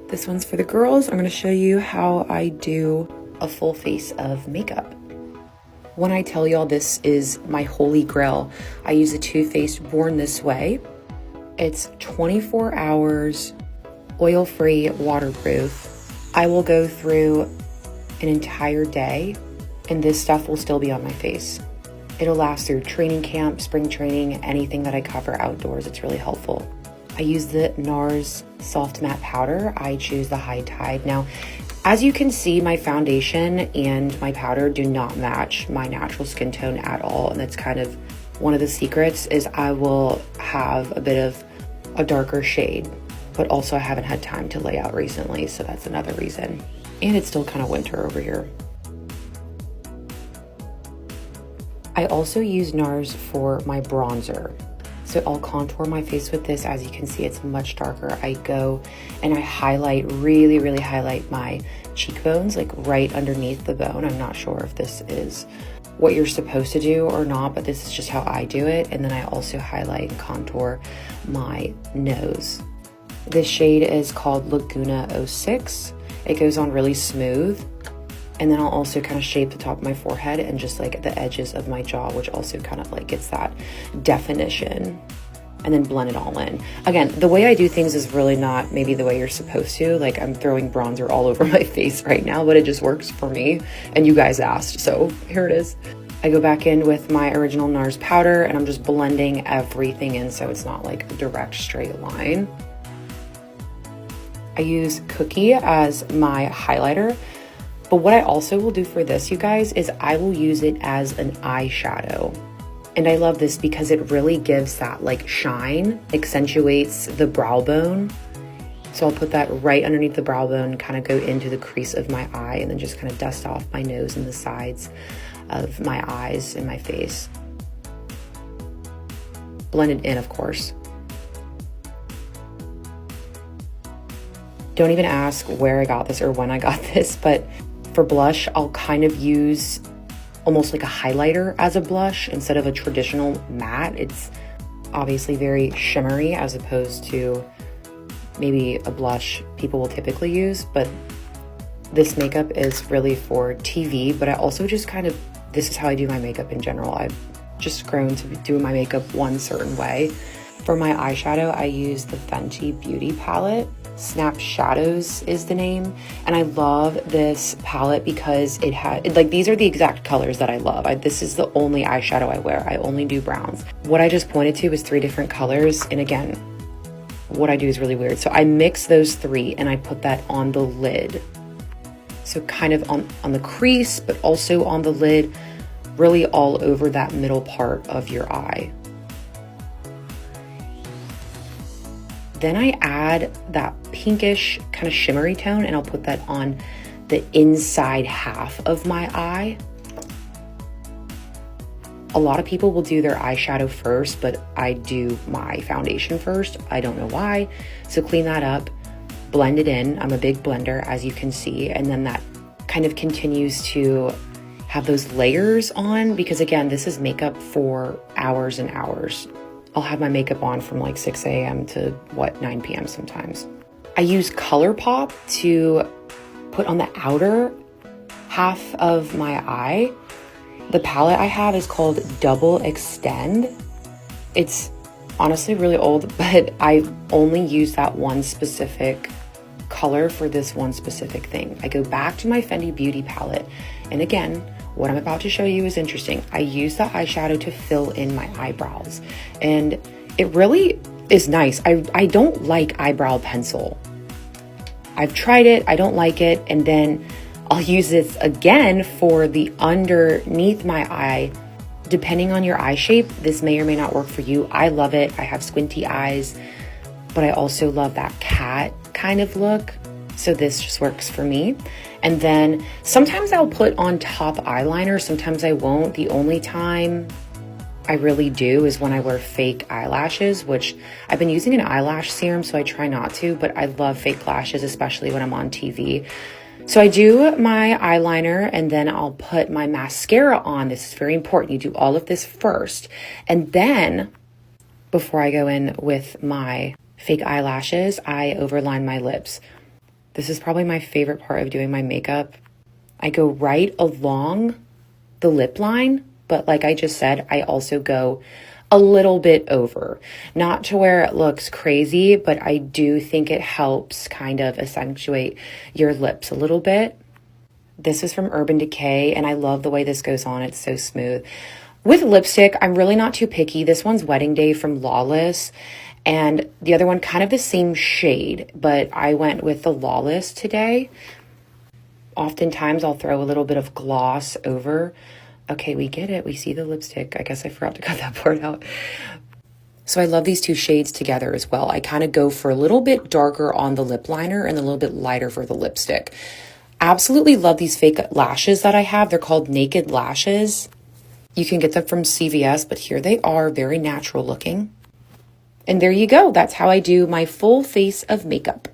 This one's for the girls. I'm gonna show you how I do a full face of makeup. When I tell y'all this is my holy grail, I use the Too Faced Born This Way. It's 24 hours, oil-free, waterproof. I will go through an entire day and this stuff will still be on my face. It'll last through training camp, spring training, anything that I cover outdoors. It's really helpful. I use the NARS Soft Matte Powder. I choose the High Tide. Now, as you can see, my foundation and my powder do not match my natural skin tone at all. And that's kind of one of the secrets, is I will have a bit of a darker shade, but also I haven't had time to lay out recently. So that's another reason. And it's still kind of winter over here. I also use NARS for my bronzer. So I'll contour my face with this. As you can see, it's much darker. I go and I highlight, really highlight my cheekbones, like right underneath the bone. I'm not sure if this is what you're supposed to do or not, but this is just how I do it. And then I also highlight and contour my nose. This shade is called Laguna 06. It goes on really smooth. And then I'll also kind of shape the top of my forehead and just like the edges of my jaw, which also kind of like gets that definition, and then blend it all in. Again, the way I do things is really not maybe the way you're supposed to. Like, I'm throwing bronzer all over my face right now, but it just works for me. And you guys asked, so here it is. I go back in with my original NARS powder and I'm just blending everything in so it's not like a direct straight line. I use Cookie as my highlighter. But what I also will do for this, you guys, is I will use it as an eyeshadow. And I love this because it really gives that like shine, accentuates the brow bone. So I'll put that right underneath the brow bone, kind of go into the crease of my eye, and then just kind of dust off my nose and the sides of my eyes and my face. Blend it in, of course. Don't even ask where I got this or when I got this, but for blush, I'll kind of use almost like a highlighter as a blush instead of a traditional matte. It's obviously very shimmery as opposed to maybe a blush people will typically use, but this makeup is really for TV, but I also just kind of, this is how I do my makeup in general. I've just grown to do my makeup one certain way. For my eyeshadow, I use the Fenty Beauty palette. Snap Shadows is the name, and I love this palette because it had like, these are the exact colors that I love. This is the only eyeshadow I wear. I only do browns. What I just pointed to is 3 different colors, and again, what I do is really weird. So I mix those 3 and I put that on the lid. So kind of on the crease, but also on the lid, really all over that middle part of your eye. Then I add that pinkish kind of shimmery tone, and I'll put that on the inside half of my eye. A lot of people will do their eyeshadow first, but I do my foundation first. I don't know why. So clean that up, blend it in. I'm a big blender, as you can see. And then that kind of continues to have those layers on, because again, this is makeup for hours and hours. I'll have my makeup on from like 6 a.m. to 9 p.m. sometimes. I use ColourPop to put on the outer half of my eye. The palette I have is called Double Extend. It's honestly really old, but I only use that one specific color for this one specific thing. I go back to my Fenty Beauty palette, and again, what I'm about to show you is interesting. I use the eyeshadow to fill in my eyebrows, and it really is nice. I don't like eyebrow pencil. I've tried it, I don't like it, and then I'll use this again for the underneath my eye. Depending on your eye shape, this may or may not work for you. I love it. I have squinty eyes, but I also love that cat kind of look. So this just works for me. And then sometimes I'll put on top eyeliner, sometimes I won't. The only time I really do is when I wear fake eyelashes, which I've been using an eyelash serum, so I try not to, but I love fake lashes, especially when I'm on TV. So I do my eyeliner, and then I'll put my mascara on. This is very important. You do all of this first. And then before I go in with my fake eyelashes, I overline my lips. This is probably my favorite part of doing my makeup. I go right along the lip line, but like I just said, I also go a little bit over. Not to where it looks crazy, but I do think it helps kind of accentuate your lips a little bit. This is from Urban Decay, and I love the way this goes on. It's so smooth. With lipstick, I'm really not too picky. This one's Wedding Day from Lawless, and the other one kind of the same shade, but I went with the Lawless today. Oftentimes, I'll throw a little bit of gloss over. Okay, we get it. We see the lipstick. I guess I forgot to cut that part out. So I love these two shades together as well. I kind of go for a little bit darker on the lip liner and a little bit lighter for the lipstick. Absolutely love these fake lashes that I have. They're called Naked Lashes. You can get them from CVS, but here they are, very natural looking. And there you go. That's how I do my full face of makeup.